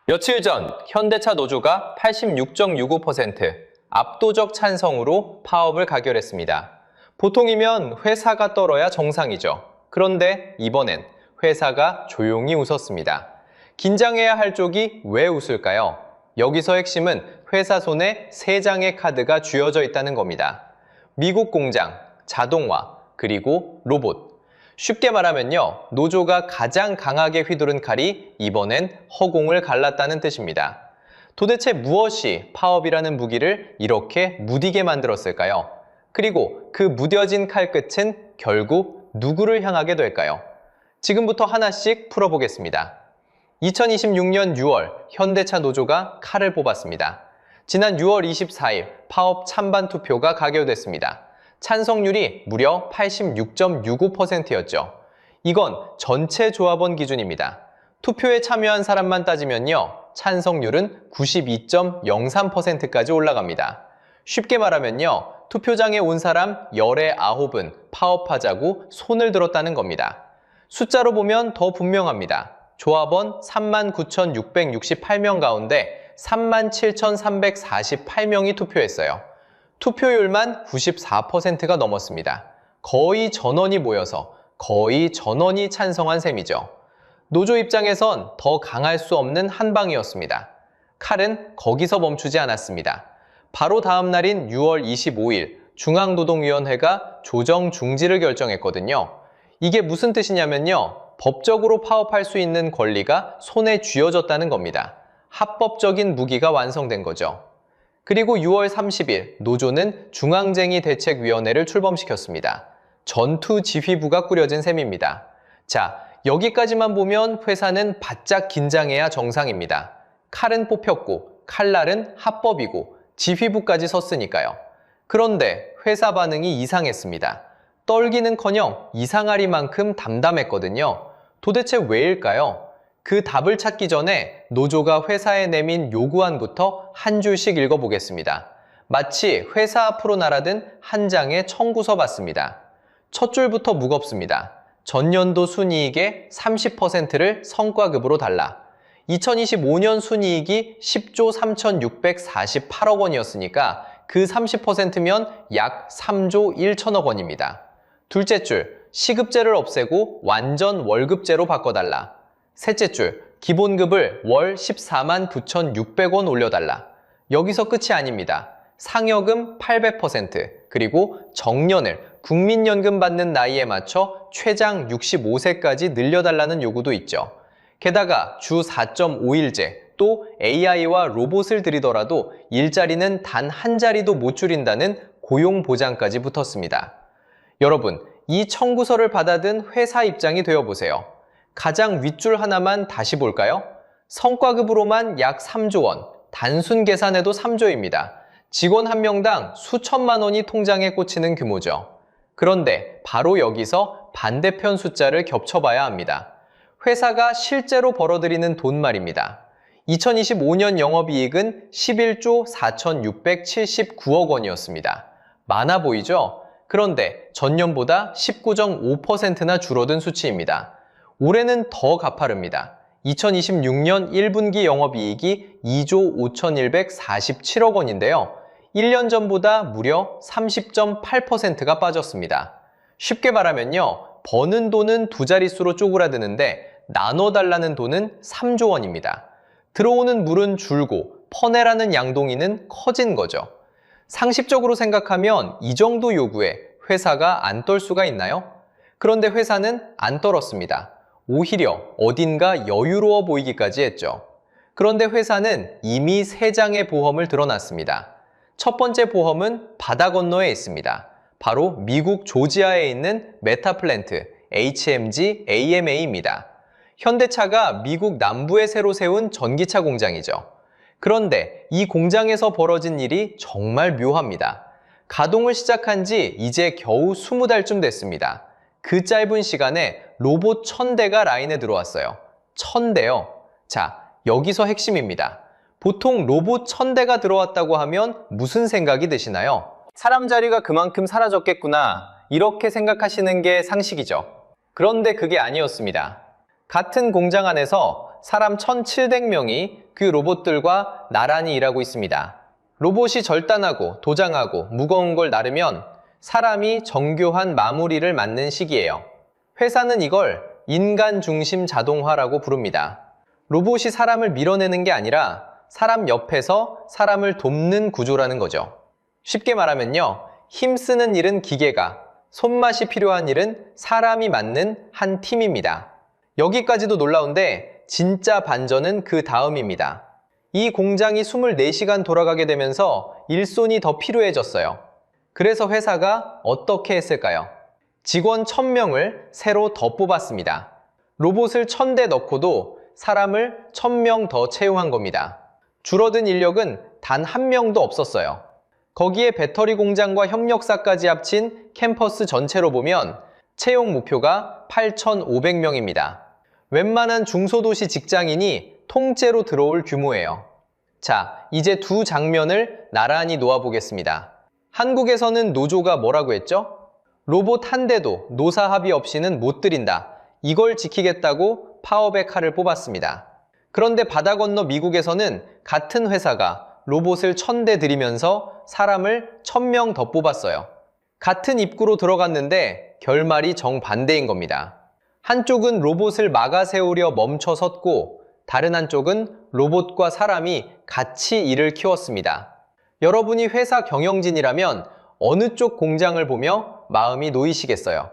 며칠 전 현대차 노조가 86.65% 압도적 찬성으로 파업을 가결했습니다. 보통이면 회사가 떨어야 정상이죠. 그런데 이번엔 회사가 조용히 웃었습니다. 긴장해야 할 쪽이 왜 웃을까요? 여기서 핵심은 회사 손에 3장의 카드가 쥐어져 있다는 겁니다. 미국 공장, 자동화, 그리고 로봇. 쉽게 말하면요, 노조가 가장 강하게 휘두른 칼이 이번엔 허공을 갈랐다는 뜻입니다. 도대체 무엇이 파업이라는 무기를 이렇게 무디게 만들었을까요? 그리고 그 무뎌진 칼끝은 결국 누구를 향하게 될까요? 지금부터 하나씩 풀어보겠습니다. 2026년 6월 현대차 노조가 칼을 뽑았습니다. 지난 6월 24일 파업 찬반 투표가 가결됐습니다. 찬성률이 무려 86.65%였죠. 이건 전체 조합원 기준입니다. 투표에 참여한 사람만 따지면요, 찬성률은 92.03%까지 올라갑니다. 쉽게 말하면요, 투표장에 온 사람 열의 9은 파업하자고 손을 들었다는 겁니다. 숫자로 보면 더 분명합니다. 조합원 39,668명 가운데 37,348명이 투표했어요. 투표율만 94%가 넘었습니다. 거의 전원이 모여서 거의 전원이 찬성한 셈이죠. 노조 입장에선 더 강할 수 없는 한방이었습니다. 칼은 거기서 멈추지 않았습니다. 바로 다음 날인 6월 25일 중앙노동위원회가 조정 중지를 결정했거든요. 이게 무슨 뜻이냐면요, 법적으로 파업할 수 있는 권리가 손에 쥐어졌다는 겁니다. 합법적인 무기가 완성된 거죠. 그리고 6월 30일 노조는 중앙쟁의 대책위원회를 출범시켰습니다. 전투지휘부가 꾸려진 셈입니다. 자, 여기까지만 보면 회사는 바짝 긴장해야 정상입니다. 칼은 뽑혔고 칼날은 합법이고 지휘부까지 섰으니까요. 그런데 회사 반응이 이상했습니다. 떨기는커녕 이상하리만큼 담담했거든요. 도대체 왜일까요? 그 답을 찾기 전에 노조가 회사에 내민 요구안부터 한 줄씩 읽어보겠습니다. 마치 회사 앞으로 날아든 한 장의 청구서 같습니다. 첫 줄부터 무겁습니다. 전년도 순이익의 30%를 성과급으로 달라. 2025년 순이익이 10조 3,648억 원이었으니까 그 30%면 약 3조 1천억 원입니다. 둘째 줄, 시급제를 없애고 완전 월급제로 바꿔달라. 셋째 줄, 기본급을 월 14만 9,600원 올려달라. 여기서 끝이 아닙니다. 상여금 800%, 그리고 정년을 국민연금 받는 나이에 맞춰 최장 65세까지 늘려달라는 요구도 있죠. 게다가 주 4.5일제, 또 AI와 로봇을 들이더라도 일자리는 단 한 자리도 못 줄인다는 고용보장까지 붙었습니다. 여러분, 이 청구서를 받아든 회사 입장이 되어보세요. 가장 윗줄 하나만 다시 볼까요? 성과급으로만 약 3조 원, 단순 계산해도 3조입니다. 직원 한 명당 수천만 원이 통장에 꽂히는 규모죠. 그런데 바로 여기서 반대편 숫자를 겹쳐봐야 합니다. 회사가 실제로 벌어들이는 돈 말입니다. 2025년 영업이익은 11조 4,679억 원이었습니다. 많아 보이죠? 그런데 전년보다 19.5%나 줄어든 수치입니다. 올해는 더 가파릅니다. 2026년 1분기 영업이익이 2조 5,147억 원인데요. 1년 전보다 무려 30.8%가 빠졌습니다. 쉽게 말하면요, 버는 돈은 두 자릿수로 쪼그라드는데 나눠달라는 돈은 3조 원입니다. 들어오는 물은 줄고 퍼내라는 양동이는 커진 거죠. 상식적으로 생각하면 이 정도 요구에 회사가 안 떨 수가 있나요? 그런데 회사는 안 떨었습니다. 오히려 어딘가 여유로워 보이기까지 했죠. 그런데 회사는 이미 3장의 보험을 들어놨습니다. 첫 번째 보험은 바다 건너에 있습니다. 바로 미국 조지아에 있는 메타플랜트 HMG AMA입니다. 현대차가 미국 남부에 새로 세운 전기차 공장이죠. 그런데 이 공장에서 벌어진 일이 정말 묘합니다. 가동을 시작한 지 이제 겨우 20달쯤 됐습니다. 그 짧은 시간에 로봇 1000대가 라인에 들어왔어요. 1000대요. 자, 여기서 핵심입니다. 보통 로봇 1000대가 들어왔다고 하면 무슨 생각이 드시나요? 사람 자리가 그만큼 사라졌겠구나, 이렇게 생각하시는 게 상식이죠. 그런데 그게 아니었습니다. 같은 공장 안에서 사람 1,700명이 그 로봇들과 나란히 일하고 있습니다. 로봇이 절단하고 도장하고 무거운 걸 나르면 사람이 정교한 마무리를 맡는 시기예요. 회사는 이걸 인간 중심 자동화라고 부릅니다. 로봇이 사람을 밀어내는 게 아니라 사람 옆에서 사람을 돕는 구조라는 거죠. 쉽게 말하면요, 힘쓰는 일은 기계가, 손맛이 필요한 일은 사람이 맡는 한 팀입니다. 여기까지도 놀라운데 진짜 반전은 그 다음입니다. 이 공장이 24시간 돌아가게 되면서 일손이 더 필요해졌어요. 그래서 회사가 어떻게 했을까요? 직원 1,000명을 새로 더 뽑았습니다. 로봇을 1,000대 넣고도 사람을 1,000명 더 채용한 겁니다. 줄어든 인력은 단 1명도 없었어요. 거기에 배터리 공장과 협력사까지 합친 캠퍼스 전체로 보면 채용 목표가 8,500명입니다. 웬만한 중소도시 직장인이 통째로 들어올 규모예요. 자, 이제 두 장면을 나란히 놓아보겠습니다. 한국에서는 노조가 뭐라고 했죠? 로봇 한 대도 노사 합의 없이는 못 들인다. 이걸 지키겠다고 파업의 칼을 뽑았습니다. 그런데 바다 건너 미국에서는 같은 회사가 로봇을 1,000대 들이면서 사람을 1,000명 더 뽑았어요. 같은 입구로 들어갔는데 결말이 정반대인 겁니다. 한쪽은 로봇을 막아 세우려 멈춰 섰고 다른 한쪽은 로봇과 사람이 같이 일을 키웠습니다. 여러분이 회사 경영진이라면 어느 쪽 공장을 보며 마음이 놓이시겠어요?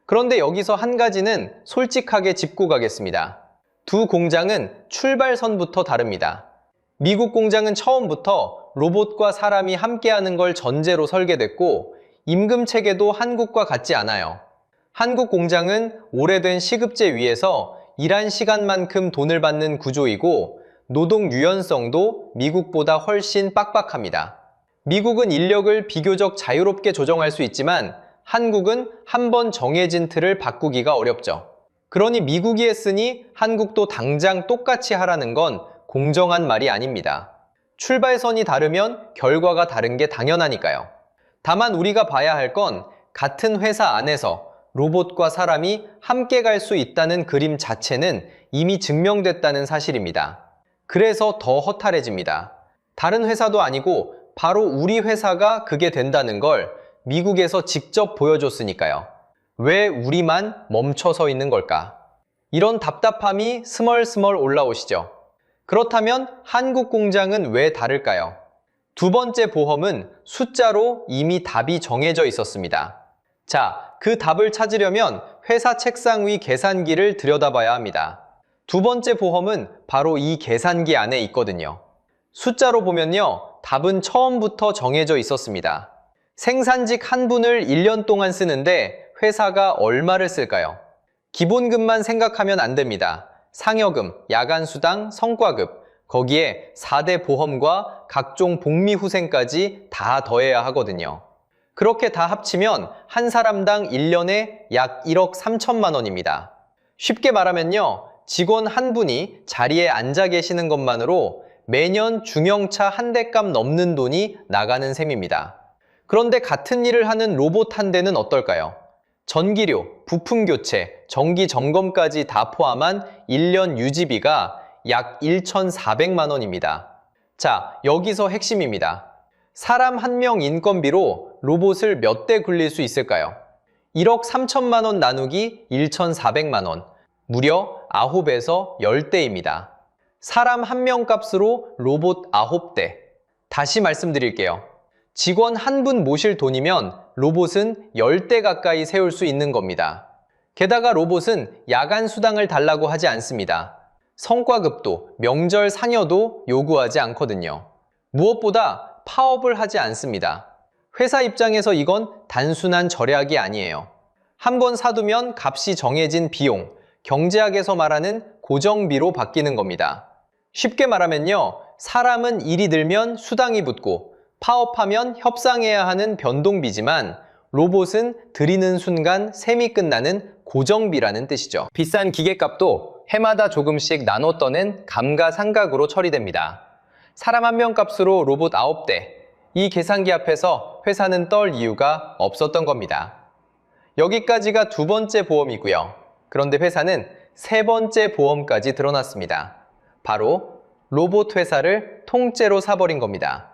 그런데 여기서 한 가지는 솔직하게 짚고 가겠습니다. 두 공장은 출발선부터 다릅니다. 미국 공장은 처음부터 로봇과 사람이 함께하는 걸 전제로 설계됐고 임금 체계도 한국과 같지 않아요. 한국 공장은 오래된 시급제 위에서 일한 시간만큼 돈을 받는 구조이고 노동 유연성도 미국보다 훨씬 빡빡합니다. 미국은 인력을 비교적 자유롭게 조정할 수 있지만 한국은 한번 정해진 틀을 바꾸기가 어렵죠. 그러니 미국이 했으니 한국도 당장 똑같이 하라는 건 공정한 말이 아닙니다. 출발선이 다르면 결과가 다른 게 당연하니까요. 다만 우리가 봐야 할 건 같은 회사 안에서 로봇과 사람이 함께 갈 수 있다는 그림 자체는 이미 증명됐다는 사실입니다. 그래서 더 허탈해집니다. 다른 회사도 아니고 바로 우리 회사가 그게 된다는 걸 미국에서 직접 보여줬으니까요. 왜 우리만 멈춰서 있는 걸까? 이런 답답함이 스멀스멀 올라오시죠. 그렇다면 한국 공장은 왜 다를까요? 두 번째 보험은 숫자로 이미 답이 정해져 있었습니다. 자, 그 답을 찾으려면 회사 책상 위 계산기를 들여다봐야 합니다. 두 번째 보험은 바로 이 계산기 안에 있거든요. 숫자로 보면요, 답은 처음부터 정해져 있었습니다. 생산직 한 분을 1년 동안 쓰는데 회사가 얼마를 쓸까요? 기본급만 생각하면 안 됩니다. 상여금, 야간수당, 성과급, 거기에 4대 보험과 각종 복리후생까지 다 더해야 하거든요. 그렇게 다 합치면 한 사람당 1년에 약 1억 3천만 원입니다. 쉽게 말하면요, 직원 한 분이 자리에 앉아 계시는 것만으로 매년 중형차 한 대값 넘는 돈이 나가는 셈입니다. 그런데 같은 일을 하는 로봇 한 대는 어떨까요? 전기료, 부품 교체, 정기 점검까지 다 포함한 1년 유지비가 약 1,400만 원입니다. 자, 여기서 핵심입니다. 사람 한 명 인건비로 로봇을 몇 대 굴릴 수 있을까요? 1억 3천만 원 나누기 1,400만 원, 무려 9에서 10대입니다. 사람 한 명 값으로 로봇 9대. 다시 말씀드릴게요. 직원 한 분 모실 돈이면 로봇은 10대 가까이 세울 수 있는 겁니다. 게다가 로봇은 야간 수당을 달라고 하지 않습니다. 성과급도, 명절 상여도 요구하지 않거든요. 무엇보다 파업을 하지 않습니다. 회사 입장에서 이건 단순한 절약이 아니에요. 한번 사두면 값이 정해진 비용, 경제학에서 말하는 고정비로 바뀌는 겁니다. 쉽게 말하면요, 사람은 일이 늘면 수당이 붙고 파업하면 협상해야 하는 변동비지만 로봇은 들이는 순간 셈이 끝나는 고정비라는 뜻이죠. 비싼 기계값도 해마다 조금씩 나눠 떠낸 감가상각으로 처리됩니다. 사람 한 명 값으로 로봇 9대, 이 계산기 앞에서 회사는 떨 이유가 없었던 겁니다. 여기까지가 두 번째 보험이고요. 그런데 회사는 세 번째 보험까지 드러났습니다. 바로 로봇 회사를 통째로 사버린 겁니다.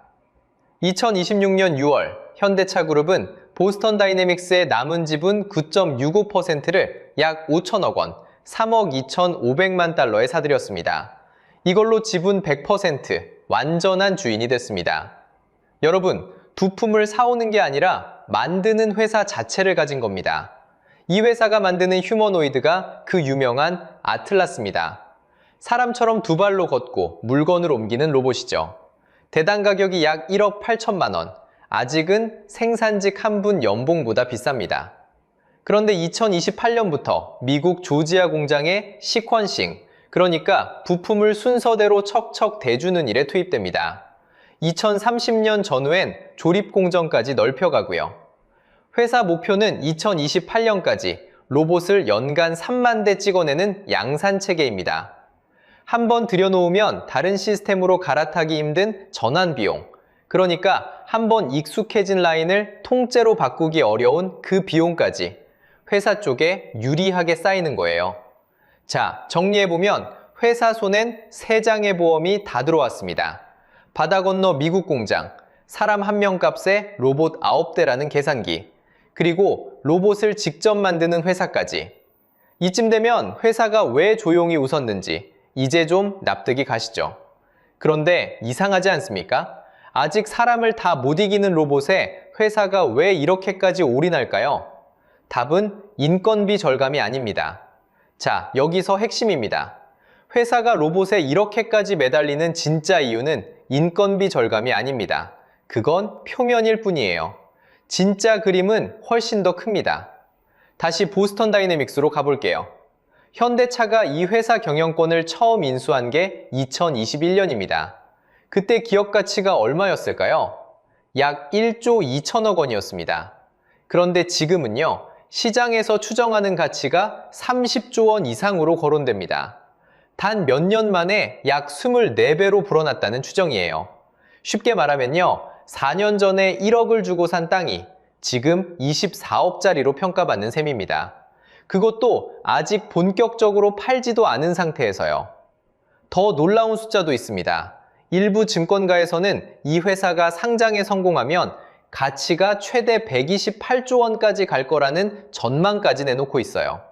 2026년 6월 현대차 그룹은 보스턴 다이내믹스의 남은 지분 9.65%를 약 5천억 원, 3억 2,500만 달러에 사들였습니다. 이걸로 지분 100% 완전한 주인이 됐습니다. 여러분, 부품을 사오는 게 아니라 만드는 회사 자체를 가진 겁니다. 이 회사가 만드는 휴머노이드가 그 유명한 아틀라스입니다. 사람처럼 두 발로 걷고 물건을 옮기는 로봇이죠. 대당 가격이 약 1억 8천만 원, 아직은 생산직 한 분 연봉보다 비쌉니다. 그런데 2028년부터 미국 조지아 공장에 시퀀싱, 그러니까 부품을 순서대로 척척 대주는 일에 투입됩니다. 2030년 전후엔 조립 공정까지 넓혀가고요. 회사 목표는 2028년까지 로봇을 연간 3만 대 찍어내는 양산 체계입니다. 한번 들여놓으면 다른 시스템으로 갈아타기 힘든 전환 비용, 그러니까 한번 익숙해진 라인을 통째로 바꾸기 어려운 그 비용까지 회사 쪽에 유리하게 쌓이는 거예요. 자, 정리해보면 회사 손엔 3장의 보험이 다 들어왔습니다. 바다 건너 미국 공장, 사람 1명 값에 로봇 9대라는 계산기, 그리고 로봇을 직접 만드는 회사까지. 이쯤 되면 회사가 왜 조용히 웃었는지 이제 좀 납득이 가시죠. 그런데 이상하지 않습니까? 아직 사람을 다 못 이기는 로봇에 회사가 왜 이렇게까지 올인할까요? 답은 인건비 절감이 아닙니다. 자, 여기서 핵심입니다. 회사가 로봇에 이렇게까지 매달리는 진짜 이유는 인건비 절감이 아닙니다. 그건 표면일 뿐이에요. 진짜 그림은 훨씬 더 큽니다. 다시 보스턴 다이내믹스로 가볼게요. 현대차가 이 회사 경영권을 처음 인수한 게 2021년입니다. 그때 기업 가치가 얼마였을까요? 약 1조 2천억 원이었습니다. 그런데 지금은요, 시장에서 추정하는 가치가 30조 원 이상으로 거론됩니다. 단 몇 년 만에 약 24배로 불어났다는 추정이에요. 쉽게 말하면요, 4년 전에 1억을 주고 산 땅이 지금 24억짜리로 평가받는 셈입니다. 그것도 아직 본격적으로 팔지도 않은 상태에서요. 더 놀라운 숫자도 있습니다. 일부 증권가에서는 이 회사가 상장에 성공하면 가치가 최대 128조 원까지 갈 거라는 전망까지 내놓고 있어요.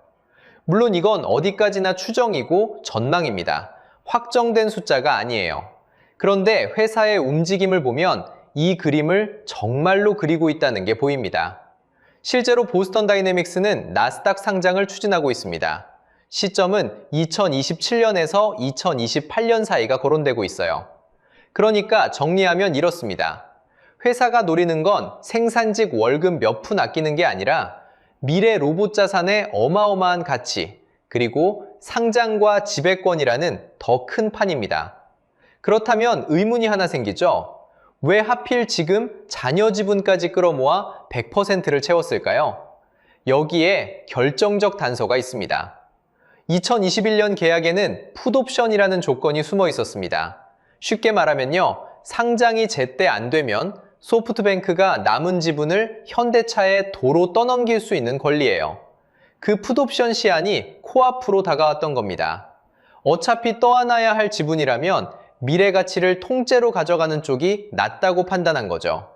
물론 이건 어디까지나 추정이고 전망입니다. 확정된 숫자가 아니에요. 그런데 회사의 움직임을 보면 이 그림을 정말로 그리고 있다는 게 보입니다. 실제로 보스턴 다이내믹스는 나스닥 상장을 추진하고 있습니다. 시점은 2027년에서 2028년 사이가 거론되고 있어요. 그러니까 정리하면 이렇습니다. 회사가 노리는 건 생산직 월급 몇 푼 아끼는 게 아니라 미래 로봇 자산의 어마어마한 가치, 그리고 상장과 지배권이라는 더 큰 판입니다. 그렇다면 의문이 하나 생기죠? 왜 하필 지금 자녀 지분까지 끌어모아 100%를 채웠을까요? 여기에 결정적 단서가 있습니다. 2021년 계약에는 풋옵션이라는 조건이 숨어 있었습니다. 쉽게 말하면요, 상장이 제때 안 되면 소프트뱅크가 남은 지분을 현대차에 도로 떠넘길 수 있는 권리예요. 그 풋옵션 시한이 코앞으로 다가왔던 겁니다. 어차피 떠안아야 할 지분이라면 미래 가치를 통째로 가져가는 쪽이 낫다고 판단한 거죠.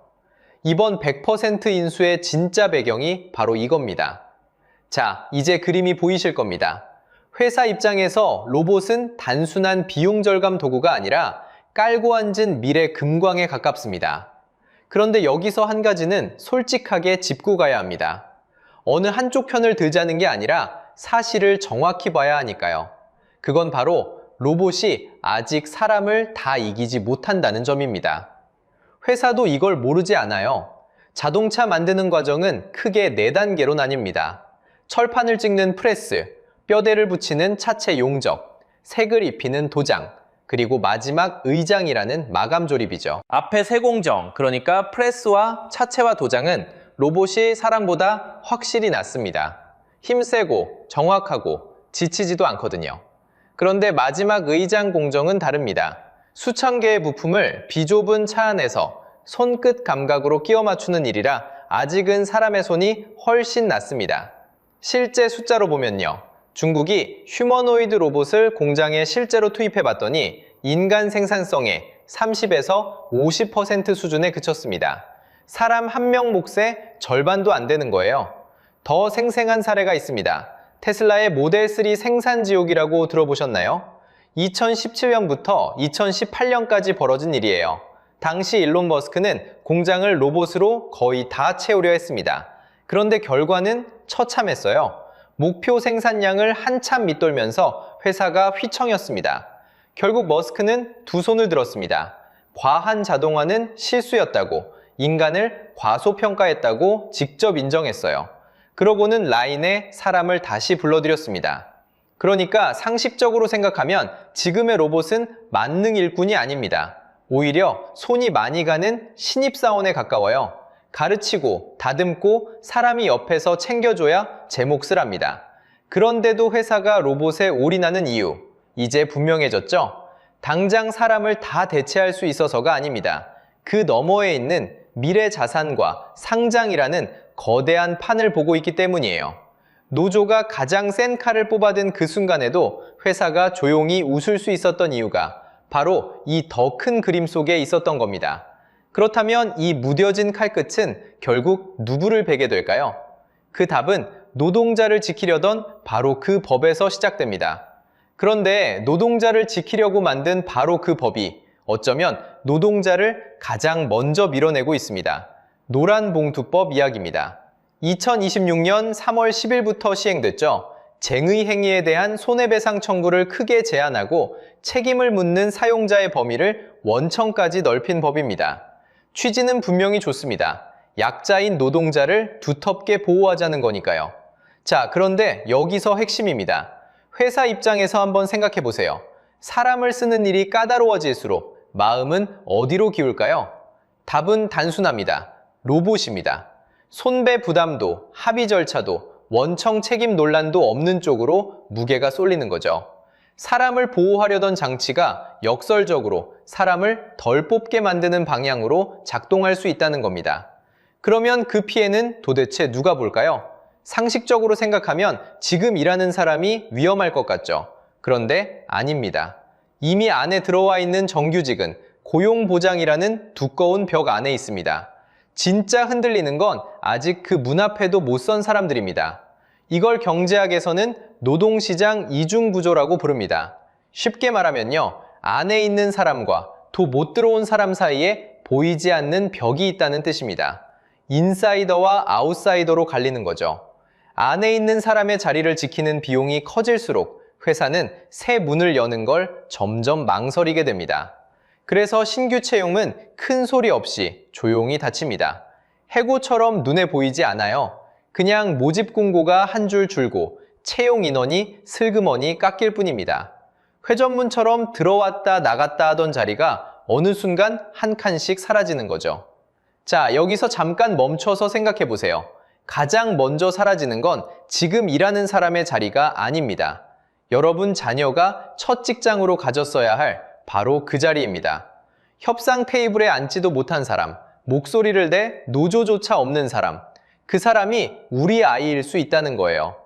이번 100% 인수의 진짜 배경이 바로 이겁니다. 자, 이제 그림이 보이실 겁니다. 회사 입장에서 로봇은 단순한 비용 절감 도구가 아니라 깔고 앉은 미래 금광에 가깝습니다. 그런데 여기서 한 가지는 솔직하게 짚고 가야 합니다. 어느 한쪽 편을 들자는 게 아니라 사실을 정확히 봐야 하니까요. 그건 바로 로봇이 아직 사람을 다 이기지 못한다는 점입니다. 회사도 이걸 모르지 않아요. 자동차 만드는 과정은 크게 4단계로 나뉩니다. 철판을 찍는 프레스, 뼈대를 붙이는 차체 용접, 색을 입히는 도장, 그리고 마지막 의장이라는 마감 조립이죠. 앞에 세공정, 그러니까 프레스와 차체와 도장은 로봇이 사람보다 확실히 낫습니다. 힘세고 정확하고 지치지도 않거든요. 그런데 마지막 의장 공정은 다릅니다. 수천 개의 부품을 비좁은 차 안에서 손끝 감각으로 끼워 맞추는 일이라 아직은 사람의 손이 훨씬 낫습니다. 실제 숫자로 보면요. 중국이 휴머노이드 로봇을 공장에 실제로 투입해 봤더니 인간 생산성의 30에서 50% 수준에 그쳤습니다. 사람 한 명 몫의 절반도 안 되는 거예요. 더 생생한 사례가 있습니다. 테슬라의 모델 3 생산 지옥이라고 들어보셨나요? 2017년부터 2018년까지 벌어진 일이에요. 당시 일론 머스크는 공장을 로봇으로 거의 다 채우려 했습니다. 그런데 결과는 처참했어요. 목표 생산량을 한참 밑돌면서 회사가 휘청였습니다. 결국 머스크는 두 손을 들었습니다. 과한 자동화는 실수였다고, 인간을 과소평가했다고 직접 인정했어요. 그러고는 라인에 사람을 다시 불러들였습니다. 그러니까 상식적으로 생각하면 지금의 로봇은 만능 일꾼이 아닙니다. 오히려 손이 많이 가는 신입사원에 가까워요. 가르치고 다듬고 사람이 옆에서 챙겨줘야 제 몫을 합니다. 그런데도 회사가 로봇에 올인하는 이유, 이제 분명해졌죠? 당장 사람을 다 대체할 수 있어서가 아닙니다. 그 너머에 있는 미래 자산과 상장이라는 거대한 판을 보고 있기 때문이에요. 노조가 가장 센 칼을 뽑아든 그 순간에도 회사가 조용히 웃을 수 있었던 이유가 바로 이 더 큰 그림 속에 있었던 겁니다. 그렇다면 이 무뎌진 칼끝은 결국 누구를 베게 될까요? 그 답은 노동자를 지키려던 바로 그 법에서 시작됩니다. 그런데 노동자를 지키려고 만든 바로 그 법이 어쩌면 노동자를 가장 먼저 밀어내고 있습니다. 노란봉투법 이야기입니다. 2026년 3월 10일부터 시행됐죠. 쟁의 행위에 대한 손해배상 청구를 크게 제한하고 책임을 묻는 사용자의 범위를 원천까지 넓힌 법입니다. 취지는 분명히 좋습니다. 약자인 노동자를 두텁게 보호하자는 거니까요. 자, 그런데 여기서 핵심입니다. 회사 입장에서 한번 생각해 보세요. 사람을 쓰는 일이 까다로워질수록 마음은 어디로 기울까요? 답은 단순합니다. 로봇입니다. 손배 부담도, 합의 절차도, 원청 책임 논란도 없는 쪽으로 무게가 쏠리는 거죠. 사람을 보호하려던 장치가 역설적으로 사람을 덜 뽑게 만드는 방향으로 작동할 수 있다는 겁니다. 그러면 그 피해는 도대체 누가 볼까요? 상식적으로 생각하면 지금 일하는 사람이 위험할 것 같죠. 그런데 아닙니다. 이미 안에 들어와 있는 정규직은 고용보장이라는 두꺼운 벽 안에 있습니다. 진짜 흔들리는 건 아직 그 문 앞에도 못 선 사람들입니다. 이걸 경제학에서는 노동시장 이중구조라고 부릅니다. 쉽게 말하면요, 안에 있는 사람과 더 못 들어온 사람 사이에 보이지 않는 벽이 있다는 뜻입니다. 인사이더와 아웃사이더로 갈리는 거죠. 안에 있는 사람의 자리를 지키는 비용이 커질수록 회사는 새 문을 여는 걸 점점 망설이게 됩니다. 그래서 신규 채용은 큰 소리 없이 조용히 닫힙니다. 해고처럼 눈에 보이지 않아요. 그냥 모집 공고가 한 줄 줄고 채용 인원이 슬그머니 깎일 뿐입니다. 회전문처럼 들어왔다 나갔다 하던 자리가 어느 순간 한 칸씩 사라지는 거죠. 자, 여기서 잠깐 멈춰서 생각해 보세요. 가장 먼저 사라지는 건 지금 일하는 사람의 자리가 아닙니다. 여러분 자녀가 첫 직장으로 가졌어야 할 바로 그 자리입니다. 협상 테이블에 앉지도 못한 사람, 목소리를 내 노조조차 없는 사람, 그 사람이 우리 아이일 수 있다는 거예요.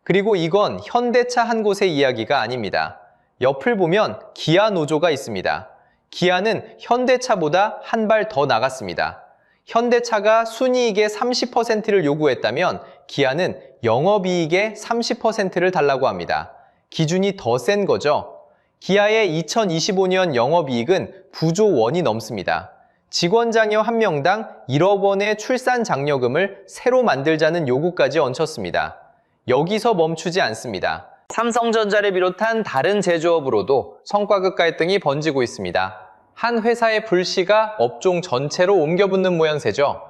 그리고 이건 현대차 한 곳의 이야기가 아닙니다. 옆을 보면 기아 노조가 있습니다. 기아는 현대차보다 한 발 더 나갔습니다. 현대차가 순이익의 30%를 요구했다면 기아는 영업이익의 30%를 달라고 합니다. 기준이 더 센 거죠. 기아의 2025년 영업이익은 9조 원이 넘습니다. 직원 장려 한 명당 1억 원의 출산 장려금을 새로 만들자는 요구까지 얹혔습니다. 여기서 멈추지 않습니다. 삼성전자를 비롯한 다른 제조업으로도 성과급 갈등이 번지고 있습니다. 한 회사의 불씨가 업종 전체로 옮겨붙는 모양새죠.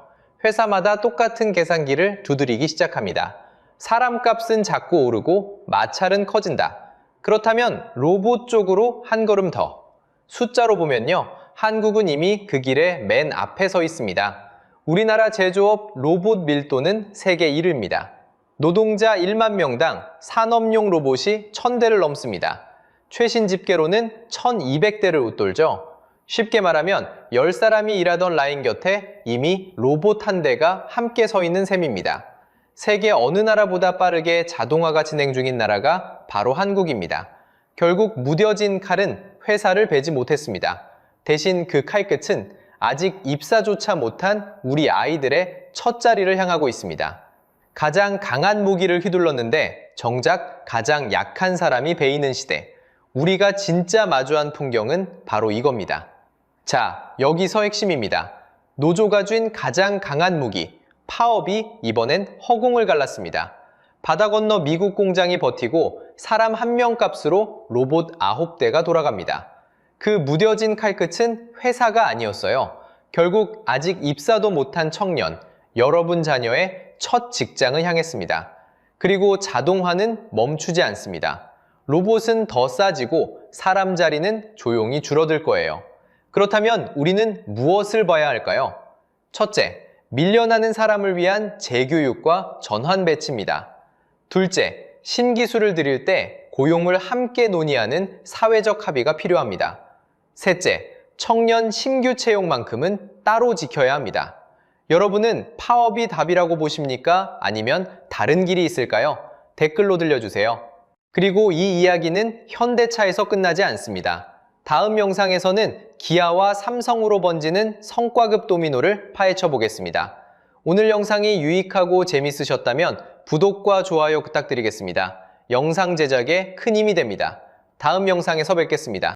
회사마다 똑같은 계산기를 두드리기 시작합니다. 사람 값은 자꾸 오르고 마찰은 커진다. 그렇다면 로봇 쪽으로 한 걸음 더. 숫자로 보면요, 한국은 이미 그 길의 맨 앞에 서 있습니다. 우리나라 제조업 로봇 밀도는 세계 1위입니다. 노동자 1만 명당 산업용 로봇이 1000대를 넘습니다. 최신 집계로는 1200대를 웃돌죠. 쉽게 말하면 10사람이 일하던 라인 곁에 이미 로봇 한 대가 함께 서 있는 셈입니다. 세계 어느 나라보다 빠르게 자동화가 진행 중인 나라가 바로 한국입니다. 결국 무뎌진 칼은 회사를 베지 못했습니다. 대신 그 칼끝은 아직 입사조차 못한 우리 아이들의 첫 자리를 향하고 있습니다. 가장 강한 무기를 휘둘렀는데 정작 가장 약한 사람이 베이는 시대. 우리가 진짜 마주한 풍경은 바로 이겁니다. 자, 여기서 핵심입니다. 노조가 쥔 가장 강한 무기, 파업이 이번엔 허공을 갈랐습니다. 바다 건너 미국 공장이 버티고 사람 한 명 값으로 로봇 9대가 돌아갑니다. 그 무뎌진 칼끝은 회사가 아니었어요. 결국 아직 입사도 못한 청년, 여러분 자녀의 첫 직장을 향했습니다. 그리고 자동화는 멈추지 않습니다. 로봇은 더 싸지고 사람 자리는 조용히 줄어들 거예요. 그렇다면 우리는 무엇을 봐야 할까요? 첫째, 밀려나는 사람을 위한 재교육과 전환 배치입니다. 둘째, 신기술을 들일 때 고용을 함께 논의하는 사회적 합의가 필요합니다. 셋째, 청년 신규 채용만큼은 따로 지켜야 합니다. 여러분은 파업이 답이라고 보십니까? 아니면 다른 길이 있을까요? 댓글로 들려주세요. 그리고 이 이야기는 현대차에서 끝나지 않습니다. 다음 영상에서는 기아와 삼성으로 번지는 성과급 도미노를 파헤쳐 보겠습니다. 오늘 영상이 유익하고 재밌으셨다면 구독과 좋아요 부탁드리겠습니다. 영상 제작에 큰 힘이 됩니다. 다음 영상에서 뵙겠습니다.